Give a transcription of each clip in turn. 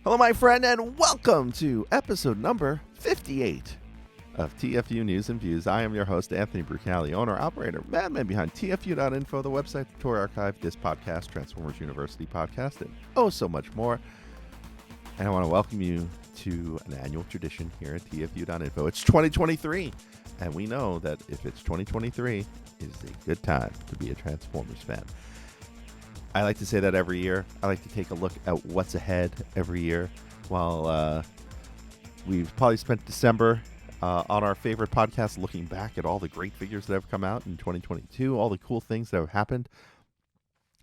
Hello, my friend, and welcome to episode number 58 of TFU News and Views. I am your host, Anthony Brucali, owner, operator, madman behind TFU.INFO, the website, the tour archive, this podcast, Transformers University podcast, and oh so much more. And I want to welcome you to an annual tradition here at TFU.INFO. It's 2023, and we know that if it's 2023, it is a good time to be a Transformers fan. I like to say that every year. I like to take a look at what's ahead every year. While we've probably spent December on our favorite podcast looking back at all the great figures that have come out in 2022, all the cool things that have happened,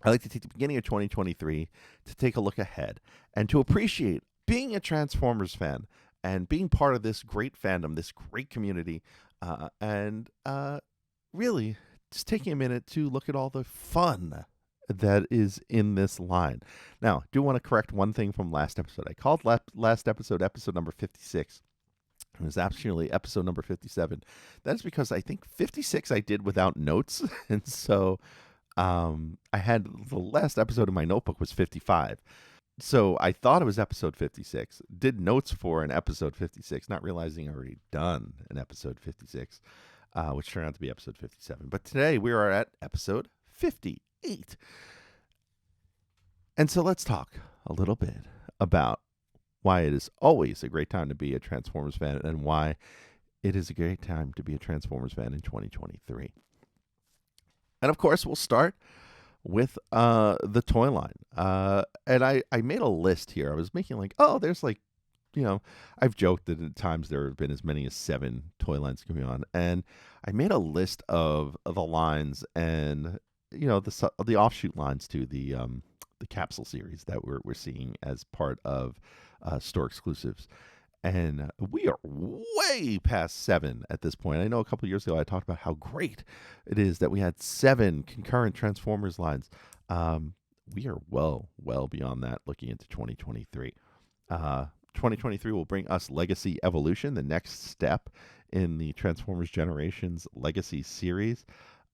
I like to take the beginning of 2023 to take a look ahead and to appreciate being a Transformers fan and being part of this great fandom, this great community, and really just taking a minute to look at all the fun that is in this line. Now, I do want to correct one thing from last episode. I called last episode number 56. It was actually episode number 57. That's because I think 56 I did without notes. And so I had the last episode of my notebook was 55. So I thought it was episode 56. Did notes for an episode 56, not realizing I already done an episode 56, which turned out to be episode 57. But today we are at episode 58. And so let's talk a little bit about why it is always a great time to be a Transformers fan and why it is a great time to be a Transformers fan in 2023. And of course, we'll start with the toy line. And I made a list here. I was making there's I've joked that at times there have been as many as 7 toy lines coming on. And I made a list of the lines and the offshoot lines to the capsule series that we're seeing as part of store exclusives, and we are way past 7 at this point. I know a couple of years ago I talked about how great it is that we had 7 concurrent Transformers lines. We are well beyond that looking into 2023. 2023 will bring us Legacy Evolution, the next step in the Transformers Generations Legacy series.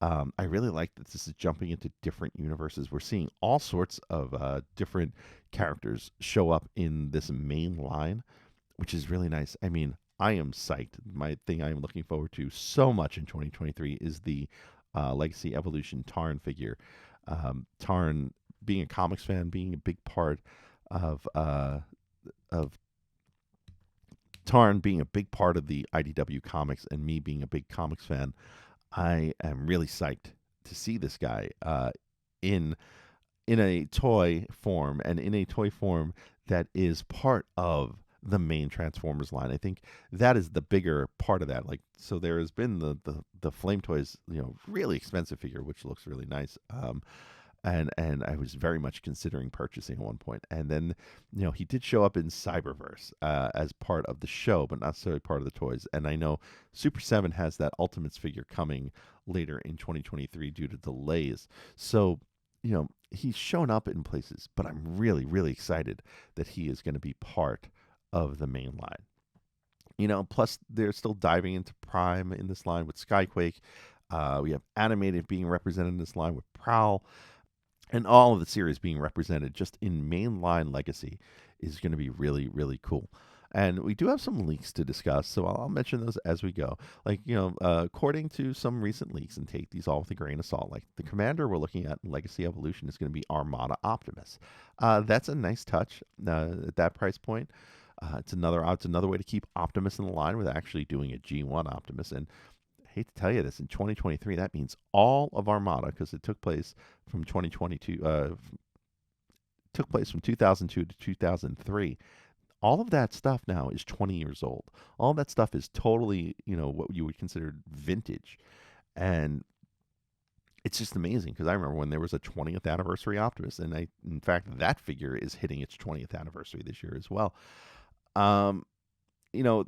I really like that this is jumping into different universes. We're seeing all sorts of different characters show up in this main line, which is really nice. I mean, I am psyched. My thing I am looking forward to so much in 2023 is the Legacy Evolution Tarn figure. Tarn, being a comics fan, being a big part of Tarn being a big part of the IDW comics, and me being a big comics fan, I am really psyched to see this guy in a toy form, and in a toy form that is part of the main Transformers line. I think that is the bigger part of that. So there has been the Flame Toys, really expensive figure, which looks really nice. And I was very much considering purchasing at one point. And then, he did show up in Cyberverse as part of the show, but not necessarily part of the toys. And I know Super 7 has that Ultimates figure coming later in 2023 due to delays. So, he's shown up in places, but I'm really, really excited that he is going to be part of the main line. Plus they're still diving into Prime in this line with Skyquake. We have Animated being represented in this line with Prowl. And all of the series being represented just in mainline Legacy is going to be really, really cool. And we do have some leaks to discuss, so I'll mention those as we go. According to some recent leaks, and take these all with a grain of salt, the commander we're looking at in Legacy Evolution is going to be Armada Optimus. That's a nice touch at that price point. It's another way to keep Optimus in the line with actually doing a G1 Optimus. And hate to tell you this, in 2023, that means all of Armada, because it took place from 2022, took place from 2002 to 2003. All of that stuff now is 20 years old. All that stuff is totally, what you would consider vintage. And it's just amazing, because I remember when there was a 20th anniversary Optimus, and in fact, that figure is hitting its 20th anniversary this year as well.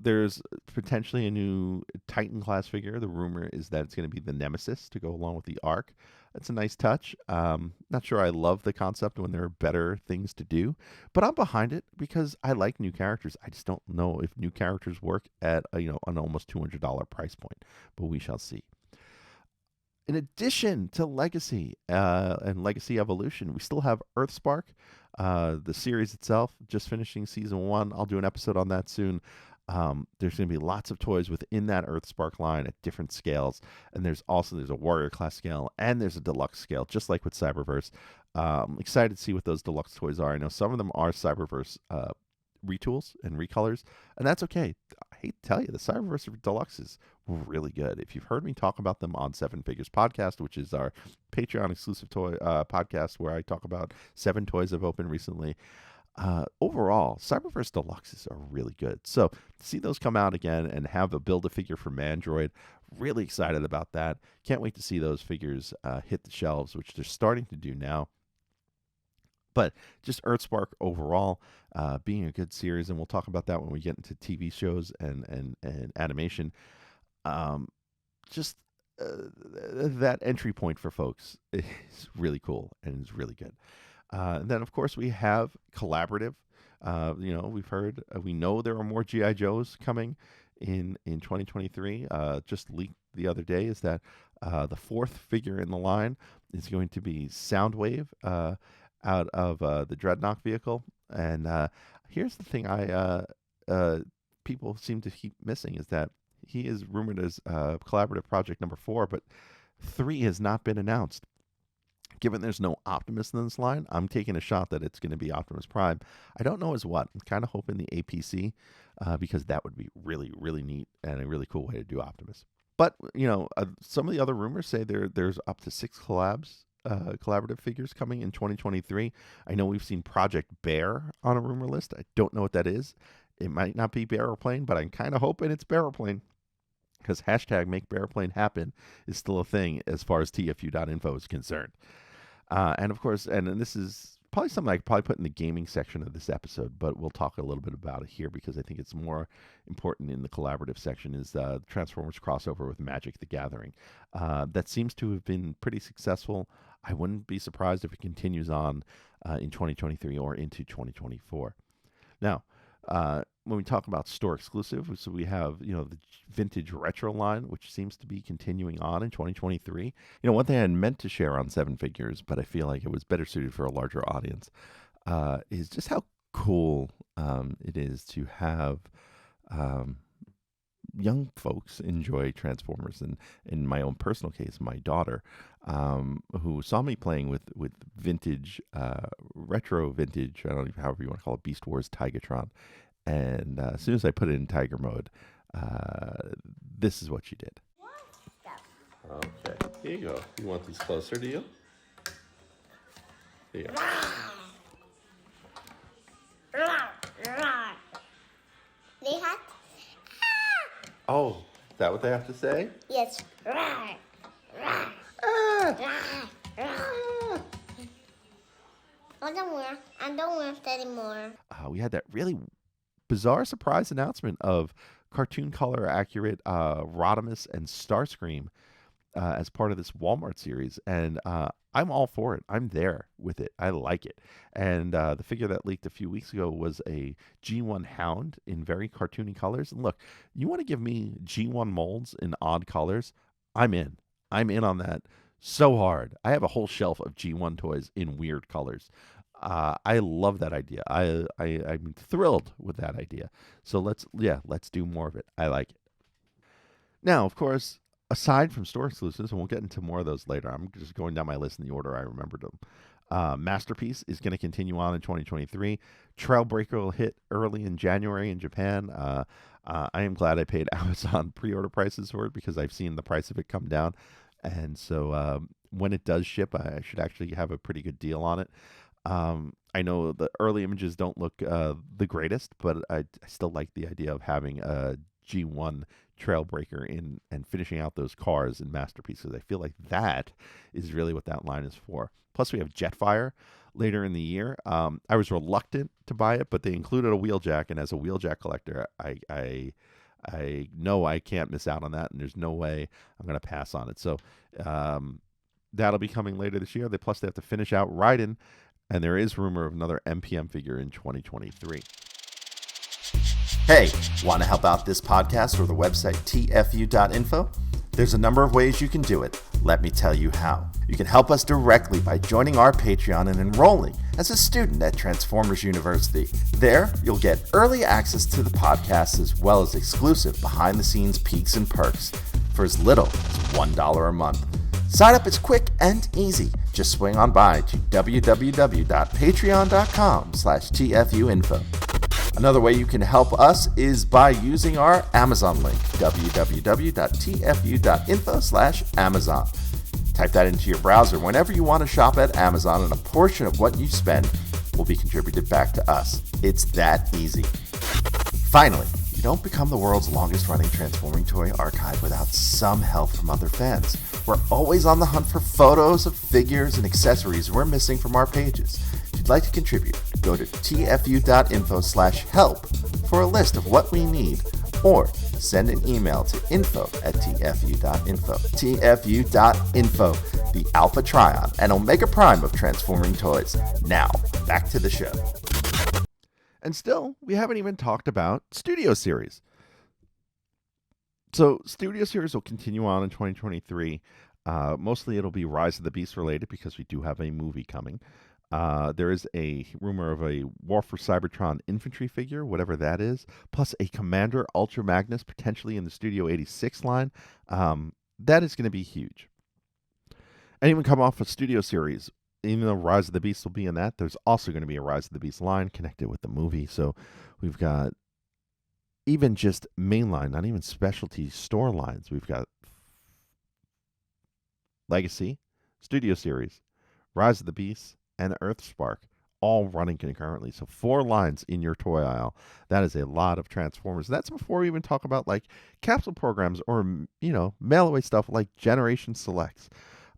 There's potentially a new Titan class figure. The rumor is that it's going to be the Nemesis to go along with the Ark. That's a nice touch. Not sure I love the concept when there are better things to do, but I'm behind it because I like new characters. I just don't know if new characters work at an almost $200 price point, but we shall see. In addition to Legacy and Legacy Evolution, we still have Earthspark. The series itself, just finishing season 1. I'll do an episode on that soon. There's going to be lots of toys within that Earthspark line at different scales, and there's a Warrior class scale, and there's a deluxe scale, just like with Cyberverse. Excited to see what those deluxe toys are. I know some of them are Cyberverse retools and recolors, and that's okay. I hate to tell you, the Cyberverse Deluxe is really good. If you've heard me talk about them on Seven Figures Podcast, which is our Patreon exclusive toy podcast where I talk about 7 toys I've opened recently, overall, Cyberverse Deluxes are really good. So to see those come out again and have a Build-A-Figure from Mandroid, really excited about that. Can't wait to see those figures hit the shelves, which they're starting to do now. But just Earthspark overall being a good series, and we'll talk about that when we get into TV shows and animation. Just that entry point for folks is really cool and is really good. And then, of course, we have collaborative. We know there are more G.I. Joes coming in 2023. Just leaked the other day is that the 4th figure in the line is going to be Soundwave out of the Dreadnought vehicle. And here's the thing people seem to keep missing is that he is rumored as collaborative project number 4, but 3 has not been announced. Given there's no Optimus in this line, I'm taking a shot that it's going to be Optimus Prime. I don't know as what. I'm kind of hoping the APC, because that would be really, really neat and a really cool way to do Optimus. But, some of the other rumors say there's up to 6 collaborative figures coming in 2023. I know we've seen Project Bear on a rumor list. I don't know what that is. It might not be Bearoplane, but I'm kind of hoping it's Bearoplane, because hashtag Make Bearoplane Happen is still a thing as far as TFU.INFO is concerned. And of course, and this is probably something I could probably put in the gaming section of this episode, but we'll talk a little bit about it here because I think it's more important in the collaborative section, is the Transformers crossover with Magic the Gathering. That seems to have been pretty successful. I wouldn't be surprised if it continues on in 2023 or into 2024. Now, when we talk about store exclusive, so we have, the vintage retro line, which seems to be continuing on in 2023. One thing I had meant to share on 7 Figures, but I feel like it was better suited for a larger audience, is just how cool it is to have young folks enjoy Transformers. And in my own personal case, my daughter, who saw me playing with vintage, retro vintage, I don't know, however you want to call it, Beast Wars Tigatron. And as soon as I put it in Tiger mode, this is what she did. Okay, here you go. You want these closer to you? Here you go. They have. Oh, is that what they have to say? Yes. Ah. I don't want anymore. We had that really bizarre surprise announcement of cartoon color accurate Rodimus and Starscream as part of this Walmart series, and I'm all for it. I'm there with it. I like it. And the figure that leaked a few weeks ago was a G1 Hound in very cartoony colors. And look, you want to give me G1 molds in odd colors? I'm in. I'm in on that so hard. I have a whole shelf of G1 toys in weird colors. I love that idea. I'm thrilled with that idea. So let's do more of it. I like it. Now, of course, aside from store exclusives, and we'll get into more of those later, I'm just going down my list in the order I remembered them. Masterpiece is going to continue on in 2023. Trailbreaker will hit early in January in Japan. I am glad I paid Amazon pre-order prices for it because I've seen the price of it come down. And so when it does ship, I should actually have a pretty good deal on it. I know the early images don't look the greatest, but I still like the idea of having a G1 Trailbreaker in and finishing out those cars in Masterpieces. I feel like that is really what that line is for. Plus, we have Jetfire later in the year. I was reluctant to buy it, but they included a wheeljack, and as a wheeljack collector, I know I can't miss out on that, and there's no way I'm going to pass on it. So that'll be coming later this year. Plus, they have to finish out Raiden, and there is rumor of another MPM figure in 2023. Hey, want to help out this podcast or the website TFU.INFO? There's a number of ways you can do it. Let me tell you how. You can help us directly by joining our Patreon and enrolling as a student at Transformers University. There, you'll get early access to the podcast as well as exclusive behind-the-scenes peeks and perks for as little as $1 a month. Sign up is quick and easy. Just swing on by to www.patreon.com/TFU.INFO. Another way you can help us is by using our Amazon link, www.tfu.info/Amazon. Type that into your browser whenever you want to shop at Amazon, and a portion of what you spend will be contributed back to us. It's that easy. Finally, you don't become the world's longest running transforming toy archive without some help from other fans. We're always on the hunt for photos of figures and accessories we're missing from our pages. If you'd like to contribute, go to tfu.info/help for a list of what we need, or send an email to info@tfu.info. tfu.info, the Alpha Trion and Omega Prime of transforming toys. Now, back to the show. And still, we haven't even talked about Studio Series. So, Studio Series will continue on in 2023. Mostly it'll be Rise of the Beast related because we do have a movie coming. There is a rumor of a War for Cybertron infantry figure, whatever that is, plus a Commander Ultra Magnus potentially in the Studio 86 line. That is going to be huge. And even come off a Studio Series, even though Rise of the Beast will be in that, there's also going to be a Rise of the Beast line connected with the movie. So we've got even just mainline, not even specialty store lines. We've got Legacy, Studio Series, Rise of the Beast, and Earthspark all running concurrently. So 4 lines in your toy aisle. That is a lot of Transformers. That's before we even talk about like capsule programs or, mail away stuff like Generation Selects.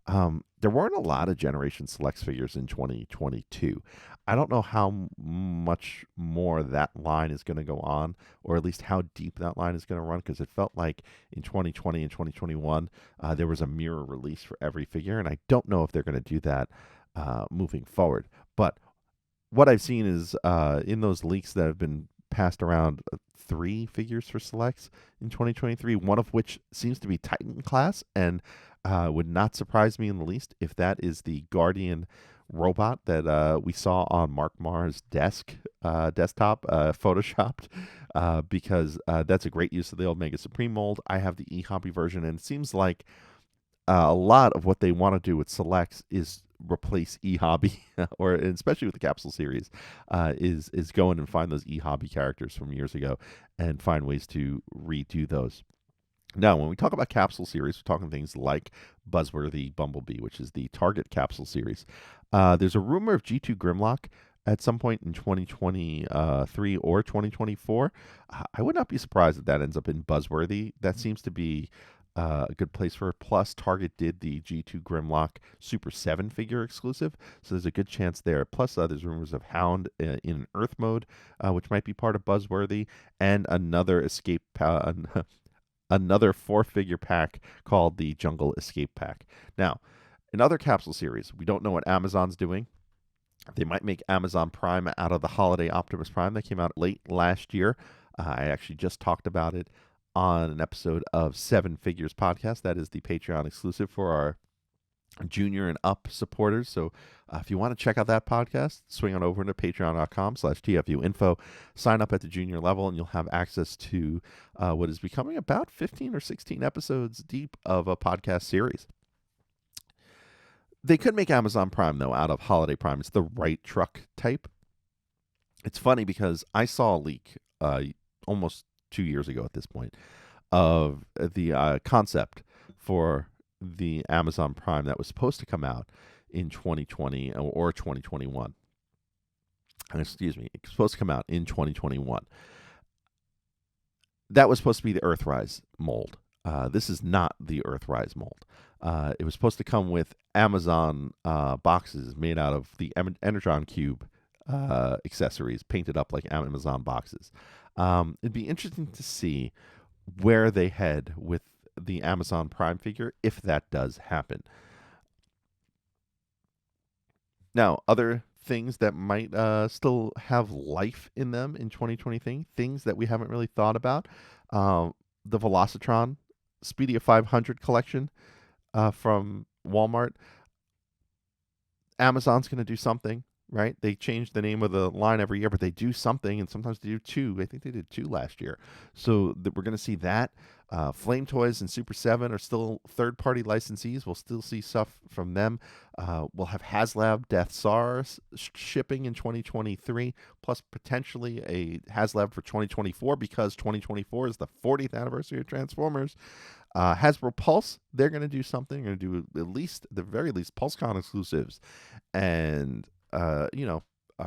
There weren't a lot of Generation Selects figures in 2022. I don't know how much more that line is going to go on, or at least how deep that line is going to run, because it felt like in 2020 and 2021, there was a mirror release for every figure, and I don't know if they're going to do that moving forward. But what I've seen is in those leaks that have been passed around, 3 figures for Selects in 2023, one of which seems to be Titan class, and would not surprise me in the least if that is the Guardian robot that we saw on Mark Marr's desktop, photoshopped, because that's a great use of the Omega Supreme mold. I have the eHobby version, and it seems like a lot of what they want to do with Selects is replace eHobby, or especially with the capsule series, is go in and find those eHobby characters from years ago and find ways to redo those. Now, when we talk about capsule series, we're talking things like Buzzworthy Bumblebee, which is the Target capsule series. There's a rumor of G2 Grimlock at some point in 2023 or 2024. I would not be surprised if that ends up in Buzzworthy. That seems to be a good place for it. Plus, Target did the G2 Grimlock Super 7 figure exclusive, so there's a good chance there. Plus, there's rumors of Hound in Earth mode, which might be part of Buzzworthy, and another escape another 4-figure pack called the Jungle Escape Pack. Now, in other capsule series, we don't know what Amazon's doing. They might make Amazon Prime out of the Holiday Optimus Prime that came out late last year. I actually just talked about it on an episode of 7 Figures podcast. That is the Patreon exclusive for our junior and up supporters. So if you want to check out that podcast, swing on over to patreon.com/TFU.INFO. Sign up at the junior level, and you'll have access to what is becoming about 15 or 16 episodes deep of a podcast series. They could make Amazon Prime, though, out of Holiday Prime. It's the right truck type. It's funny because I saw a leak almost 2 years ago at this point of the concept for the Amazon Prime that was supposed to come out in 2020 or 2021. Excuse me, it's supposed to come out in 2021. That was supposed to be the Earthrise mold. This is not the Earthrise mold. It was supposed to come with Amazon boxes made out of the Energon Cube accessories, painted up like Amazon boxes. It'd be interesting to see where they head with the Amazon Prime figure if that does happen. Now, other things that might still have life in them in 2023, things that we haven't really thought about. The Velocitron Speedia 500 collection from Walmart. Amazon's going to do something, right? They change the name of the line every year, but they do something, and sometimes they do two. I think they did two last year. So we're going to see that. Flame Toys and Super 7 are still third-party licensees. We'll still see stuff from them. We'll have HasLab Death SARS shipping in 2023, plus potentially a HasLab for 2024, because 2024 is the 40th anniversary of Transformers. Hasbro Pulse, they're going to do something. They're going to do at the very least, PulseCon exclusives. And,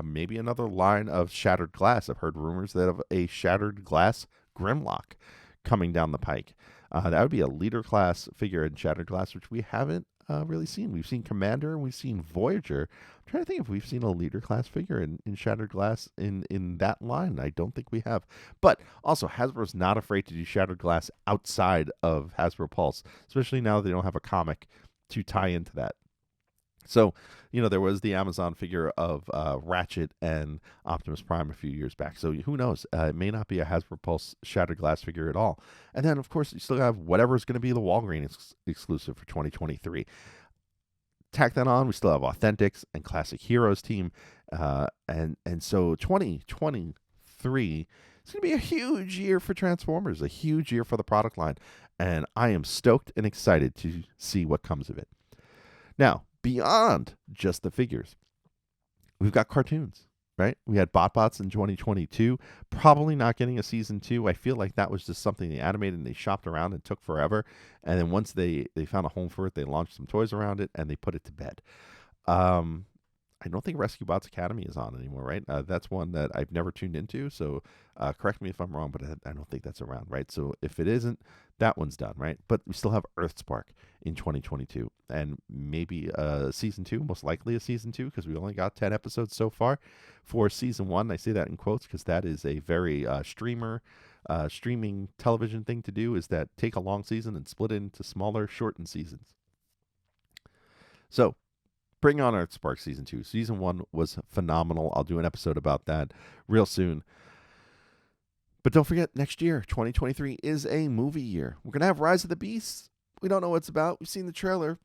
maybe another line of Shattered Glass. I've heard rumors that of a Shattered Glass Grimlock coming down the pike. That would be a leader class figure in Shattered Glass, which we haven't really seen. We've seen Commander and we've seen Voyager. I'm trying to think if we've seen a leader class figure in Shattered Glass in that line. I don't think we have. But also, Hasbro's not afraid to do Shattered Glass outside of Hasbro Pulse, especially now that they don't have a comic to tie into that. So, there was the Amazon figure of Ratchet and Optimus Prime a few years back. So who knows? It may not be a Hasbro Pulse Shattered Glass figure at all. And then, of course, you still have whatever is going to be the Walgreens exclusive for 2023. Tack that on, we still have Authentics and Classic Heroes team. And so 2023 is going to be a huge year for Transformers, a huge year for the product line. And I am stoked and excited to see what comes of it. Now, beyond just the figures, we've got cartoons, right? We had BotBots in 2022, probably not getting a season 2. I feel like that was just something they animated and they shopped around and took forever. And then once they found a home for it, they launched some toys around it and they put it to bed. I don't think Rescue Bots Academy is on anymore, right? That's one that I've never tuned into, so correct me if I'm wrong, but I don't think that's around, right? So if it isn't, that one's done, right? But we still have Earthspark in 2022, and maybe Season 2, most likely a Season 2, because we only got 10 episodes so far for Season 1. I say that in quotes because that is a very streaming television thing to do, is that take a long season and split it into smaller, shortened seasons. So, bring on Earthspark Season 2. Season 1 was phenomenal. I'll do an episode about that real soon. But don't forget, next year, 2023, is a movie year. We're going to have Rise of the Beasts. We don't know what it's about. We've seen the trailer.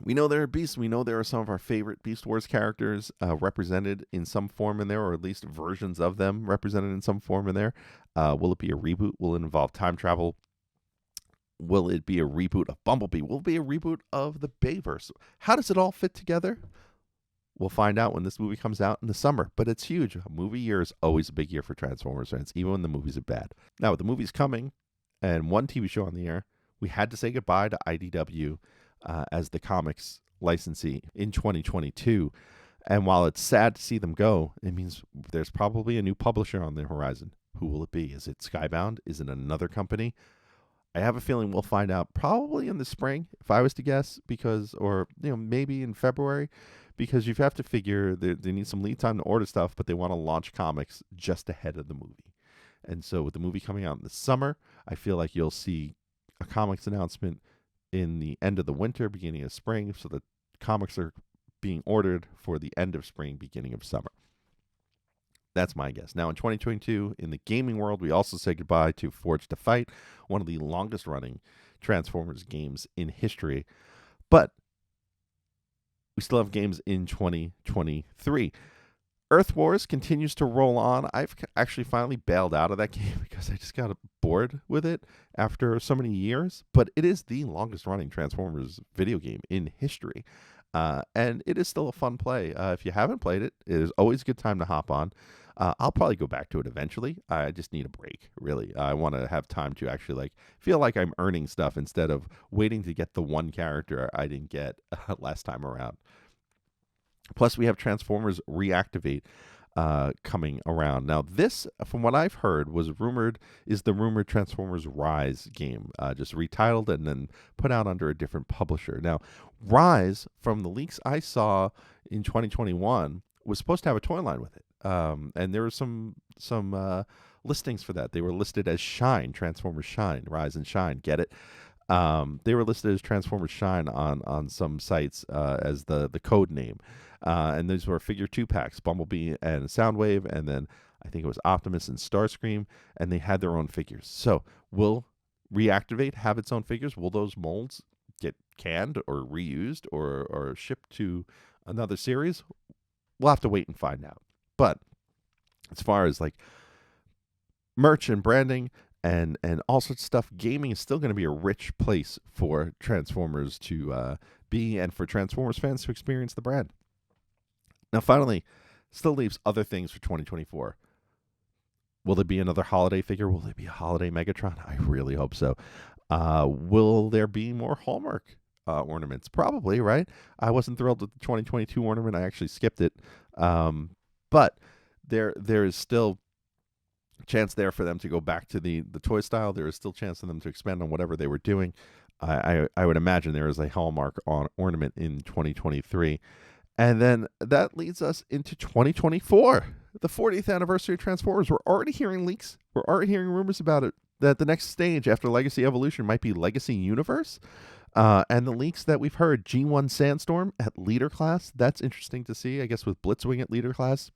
We know there are beasts. We know there are some of our favorite Beast Wars characters represented in some form in there, or at least versions of them represented in some form in there. Will it be a reboot? Will it involve time travel? Will it be a reboot of Bumblebee? Will it be a reboot of the Bayverse? How does it all fit together? We'll find out when this movie comes out in the summer, but it's huge. A movie year is always a big year for Transformers fans, even when the movies are bad. Now, with the movies coming and one TV show on the air, we had to say goodbye to IDW as the comics licensee in 2022. And while it's sad to see them go, it means there's probably a new publisher on the horizon. Who will it be? Is it Skybound? Is it another company? I have a feeling we'll find out probably in the spring, if I was to guess, or maybe in February, because you have to figure they need some lead time to order stuff, but they want to launch comics just ahead of the movie. And so with the movie coming out in the summer, I feel like you'll see a comics announcement in the end of the winter, beginning of spring, so the comics are being ordered for the end of spring, beginning of summer. That's my guess. Now, in 2022, in the gaming world, we also say goodbye to Forged to Fight, one of the longest-running Transformers games in history. But we still have games in 2023. Earth Wars continues to roll on. I've actually finally bailed out of that game because I just got bored with it after so many years. But it is the longest-running Transformers video game in history. And it is still a fun play. If you haven't played it, it is always a good time to hop on. I'll probably go back to it eventually. I just need a break, really. I want to have time to actually feel like I'm earning stuff instead of waiting to get the one character I didn't get last time around. Plus, we have Transformers Reactivate coming around. Now, this, from what I've heard, is the rumored Transformers Rise game, just retitled and then put out under a different publisher. Now, Rise, from the leaks I saw in 2021, was supposed to have a toy line with it. And there were some listings for that. They were listed as Shine, Transformers Shine, Rise and Shine. Get it? They were listed as Transformers Shine on some sites as the code name. And these were figure 2-packs, Bumblebee and Soundwave, and then I think it was Optimus and Starscream, and they had their own figures. So will reactivate, have its own figures? Will those molds get canned or reused or shipped to another series? We'll have to wait and find out. But as far as like merch and branding and all sorts of stuff, gaming is still going to be a rich place for Transformers to be, and for Transformers fans to experience the brand. Now, finally, still leaves other things for 2024. Will there be another holiday figure? Will there be a holiday Megatron? I really hope so. Will there be more Hallmark ornaments? Probably, right? I wasn't thrilled with the 2022 ornament. I actually skipped it. But there is still chance there for them to go back to the toy style. There is still chance for them to expand on whatever they were doing. I would imagine there is a Hallmark ornament in 2023. And then that leads us into 2024, the 40th anniversary of Transformers. We're already hearing leaks. We're already hearing rumors about it, that the next stage after Legacy Evolution might be Legacy Universe. And the leaks that we've heard, G1 Sandstorm at Leader Class, that's interesting to see. I guess with Blitzwing at Leader Class,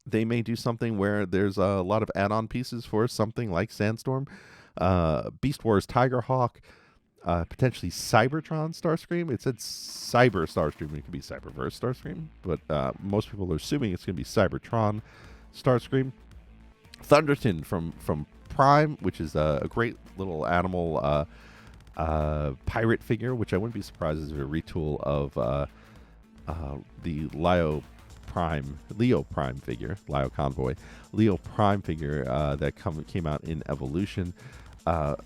they may do something where there's a lot of add-on pieces for something like Sandstorm. Beast Wars Tigerhawk, potentially Cybertron Starscream. It said Cyber Starscream. It could be Cyberverse Starscream, but most people are assuming it's going to be Cybertron Starscream. Thunderton from Prime, which is a great little animal pirate figure, which I wouldn't be surprised is a retool of the Leo Prime figure, Leo Convoy, Leo Prime figure that came out in Evolution.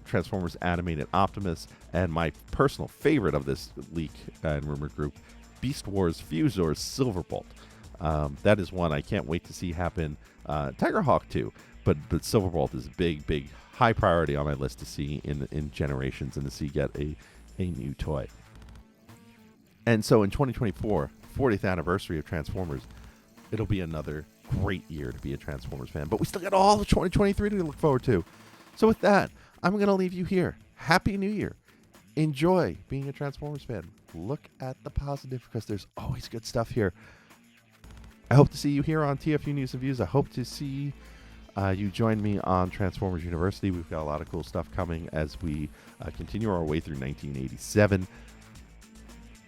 Transformers Animated Optimus, and my personal favorite of this leak and rumor group, Beast Wars Fuzor Silverbolt. That is one I can't wait to see happen. Tigerhawk too, but Silverbolt is a big high priority on my list to see in Generations and to see get a new toy. And so in 2024, 40th anniversary of Transformers, it'll be another great year to be a Transformers fan. But we still got all of 2023 to look forward to. So with that, I'm going to leave you here. Happy New Year. Enjoy being a Transformers fan. Look at the positive because there's always good stuff here. I hope to see you here on TFU News and Views. I hope to see you join me on Transformers University. We've got a lot of cool stuff coming as we continue our way through 1987.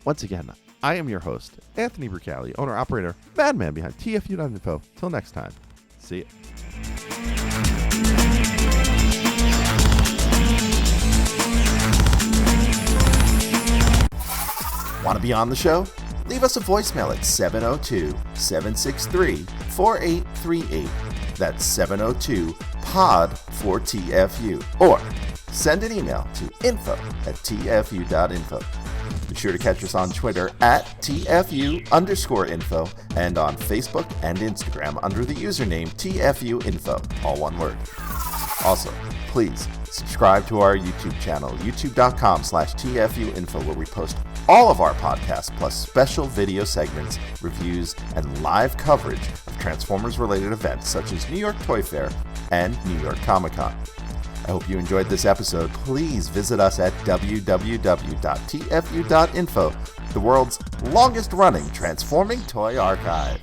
Once again, I am your host, Anthony Brucali, owner-operator, madman behind TFU.INFO. Till next time, see ya. Want to be on the show? Leave us a voicemail at 702-763-4838. That's 702-POD-4TFU. Or send an email to info@tfu.info. Be sure to catch us on Twitter at TFU_info and on Facebook and Instagram under the username TFU.INFO, all one word. Also, please subscribe to our YouTube channel, youtube.com/TFU.INFO, where we post all of our podcasts, plus special video segments, reviews, and live coverage of Transformers-related events such as New York Toy Fair and New York Comic Con. I hope you enjoyed this episode. Please visit us at www.tfu.info, the world's longest-running transforming toy archive.